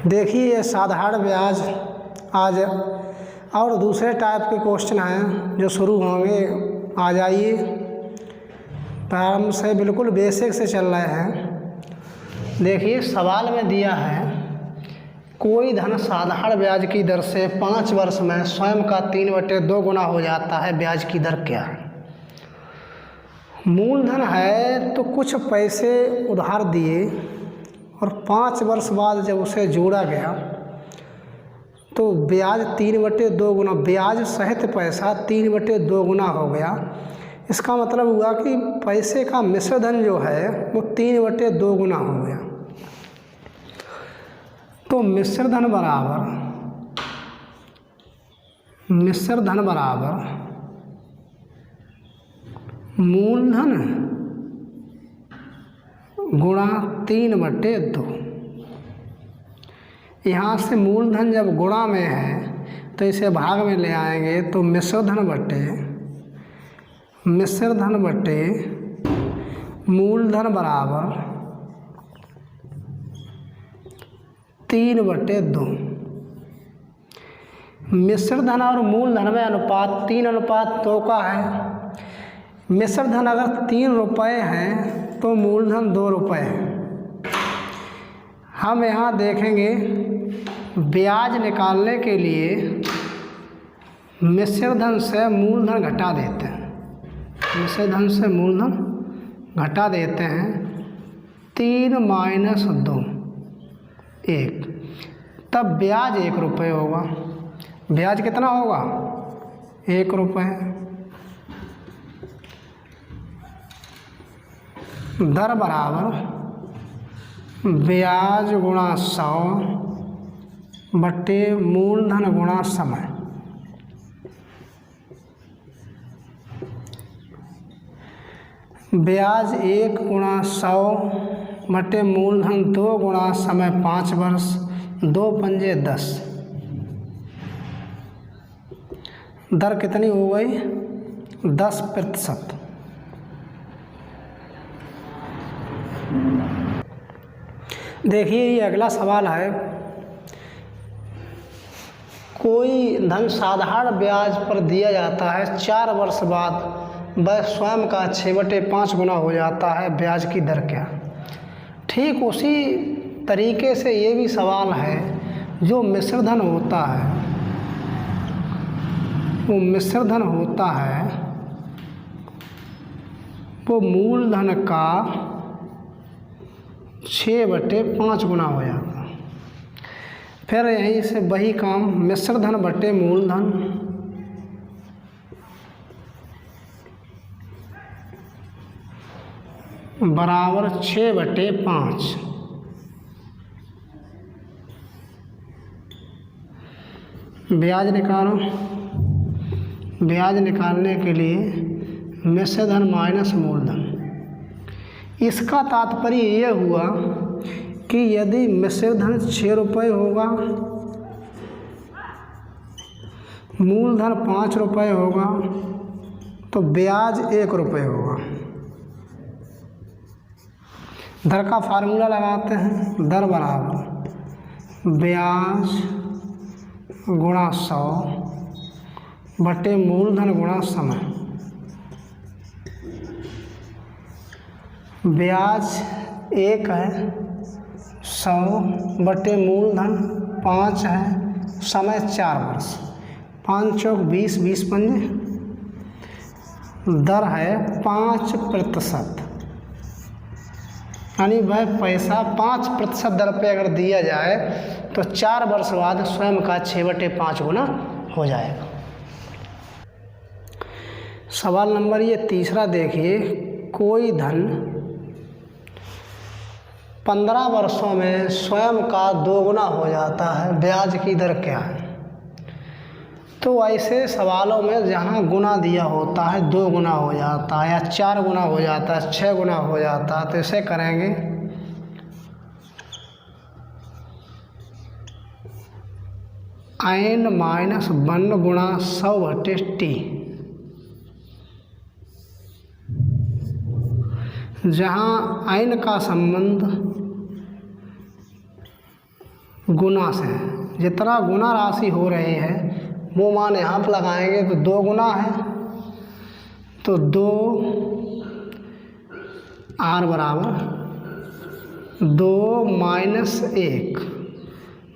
देखिए ये साधारण ब्याज आज और दूसरे टाइप के क्वेश्चन हैं जो शुरू होंगे। आ जाइए, प्रारंभ से बिल्कुल बेसिक से चल रहे हैं। देखिए सवाल में दिया है कोई धन साधारण ब्याज की दर से 5 वर्ष में स्वयं का 3/2 गुना हो जाता है, ब्याज की दर क्या है। मूलधन है तो कुछ पैसे उधार दिए और 5 वर्ष बाद जब उसे जोड़ा गया तो ब्याज 3/2 गुना, ब्याज सहित पैसा 3/2 गुना हो गया। इसका मतलब हुआ कि पैसे का मिश्र धन जो है वो 3/2 गुना हो गया। तो मिश्र धन बराबर मूलधन गुणा 3/2। यहाँ से मूलधन जब गुणा में है तो इसे भाग में ले आएंगे तो मिश्र धन बटे मूलधन बराबर 3/2। मिश्र धन और मूलधन में अनुपात 3:2 का है। मिश्र धन अगर 3 रुपये है तो मूलधन 2 रुपये है। हम यहाँ देखेंगे ब्याज निकालने के लिए मिश्र धन से मूलधन घटा देते हैं। मिश्र धन से मूलधन घटा देते हैं 3 - 2 1, तब ब्याज 1 रुपये होगा। ब्याज कितना होगा? 1 रुपये। दर बराबर ब्याज गुणा 100 बटे मूलधन गुणा समय। ब्याज 1 गुणा 100 बटे मूलधन 2 गुणा समय 5 वर्ष, 2 पंजे 10। दर कितनी हो गई? 10%। देखिए ये अगला सवाल है, कोई धन साधारण ब्याज पर दिया जाता है, 4 वर्ष बाद वह स्वयं का 6/5 गुना हो जाता है, ब्याज की दर क्या। ठीक उसी तरीके से ये भी सवाल है, जो मिश्र धन होता है वो मिश्र धन होता है वो मूलधन का 6/5 गुना हो जाता। फिर यहीं से वही काम, मिश्र धन बटे मूलधन बराबर 6/5। ब्याज निकालो। ब्याज निकालने के लिए मिश्र धन माइनस मूलधन। इसका तात्पर्य यह हुआ कि यदि मिश्र धन 6 रुपये होगा, मूलधन 5 रुपये होगा तो ब्याज 1 रुपये होगा। दर का फार्मूला लगाते हैं। दर बराबर ब्याज गुणा 100 बटे मूलधन गुणा समय। ब्याज 1 है, 100 बटे मूलधन 5 है, समय 4 वर्ष, 5 चौक 20, 20 पंजे। दर है 5%, यानी वह पैसा 5% दर पे अगर दिया जाए तो 4 वर्ष बाद स्वयं का 6/5 गुना हो जाएगा। सवाल नंबर ये तीसरा देखिए, कोई धन 15 वर्षों में स्वयं का 2 गुना हो जाता है, ब्याज की दर क्या है। तो ऐसे सवालों में जहाँ गुना दिया होता है 2 गुना हो जाता है या 4 गुना हो जाता है, 6 गुना हो जाता है, तो इसे करेंगे n-1 गुणा 100/t। जहाँ n का संबंध गुना से है, जितना गुना राशि हो रहे हैं वो मान यहाँ पर लगाएंगे तो 2 गुना है, तो 2 r बराबर 2 - 1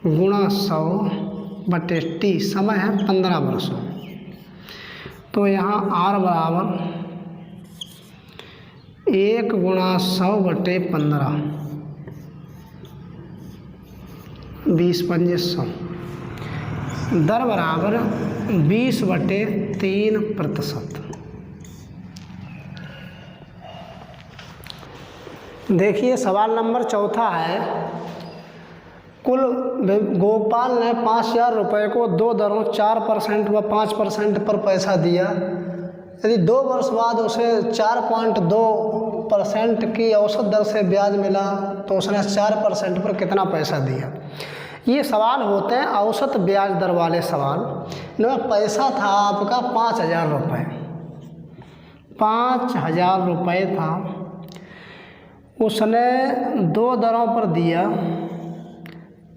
गुणा 100/t, समय है 15 वर्षों। तो यहाँ r बराबर 1 गुणा 100/15, 20 × 5 100, दर बराबर 20/3%। देखिए सवाल नंबर 4 है, कुल गोपाल ने 5,000 रुपये को 2 दरों 4% व 5% पर पैसा दिया। यदि 2 वर्ष बाद उसे 4.2% की औसत दर से ब्याज मिला तो उसने 4% पर कितना पैसा दिया। ये सवाल होते हैं औसत ब्याज दर वाले सवाल। इनमें पैसा था आपका 5,000 रुपये, 5,000 रुपये था, उसने 2 दरों पर दिया।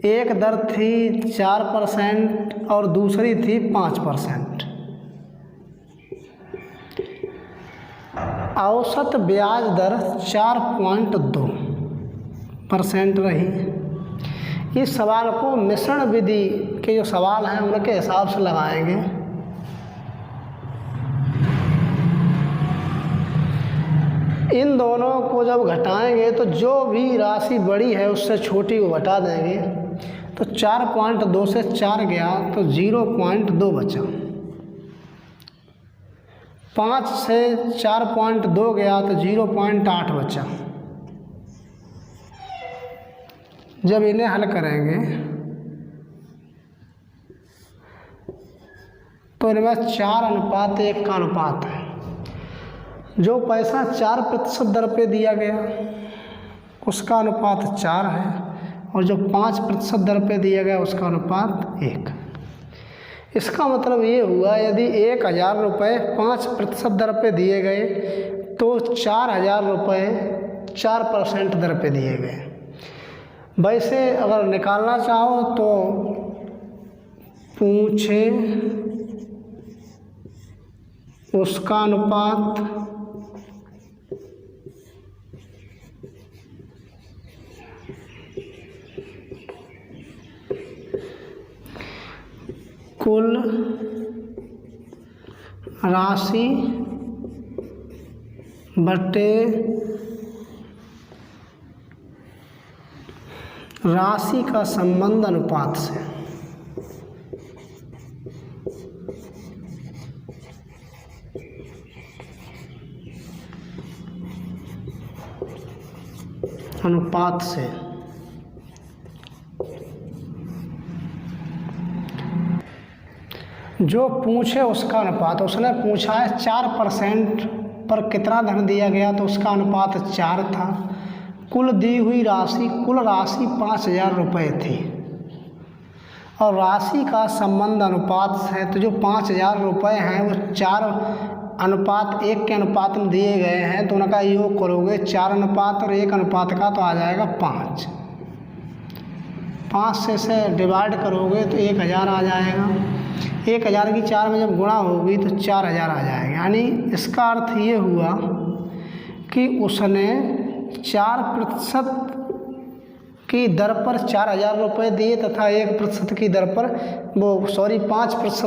एक दर थी 4% और दूसरी थी 5%। औसत ब्याज दर 4.2% रही। इस सवाल को मिश्रण विधि के जो सवाल हैं उनके हिसाब से लगाएंगे। इन दोनों को जब घटाएंगे तो जो भी राशि बड़ी है उससे छोटी को घटा देंगे, तो 4.2 से 4 गया तो 0.2 बचा। 5 से 4.2 गया तो 0.8 बचा। जब इन्हें हल करेंगे तो इनमें 4:1 का अनुपात है। जो पैसा 4% दर पे दिया गया उसका अनुपात 4 है, और जो 5% दर पे दिया गया उसका अनुपात 1। इसका मतलब ये हुआ यदि 1,000 रुपये 5% दर पे दिए गए तो 4,000 रुपये 4% दर पे दिए गए। वैसे अगर निकालना चाहो तो पूछे उसका अनुपात कुल राशि बटे राशि का संबंध अनुपात से। अनुपात से जो पूछे उसका अनुपात, उसने पूछा है 4% पर कितना धन दिया गया तो उसका अनुपात 4 था। कुल दी हुई राशि, कुल राशि 5,000 रुपये थी और राशि का संबंध अनुपात है, तो जो 5,000 रुपये हैं वो 4:1 के अनुपात में दिए गए हैं, तो उनका योग करोगे 4 अनुपात और 1 अनुपात का तो आ जाएगा 5। 5 से डिवाइड करोगे तो 1,000 आ जाएगा। 1,000 की 4 में जब गुणा होगी तो 4,000 आ जाएगा। यानी इसका अर्थ ये हुआ कि उसने 4% की दर पर 4,000 रुपये दिए तथा 1% की दर पर 5%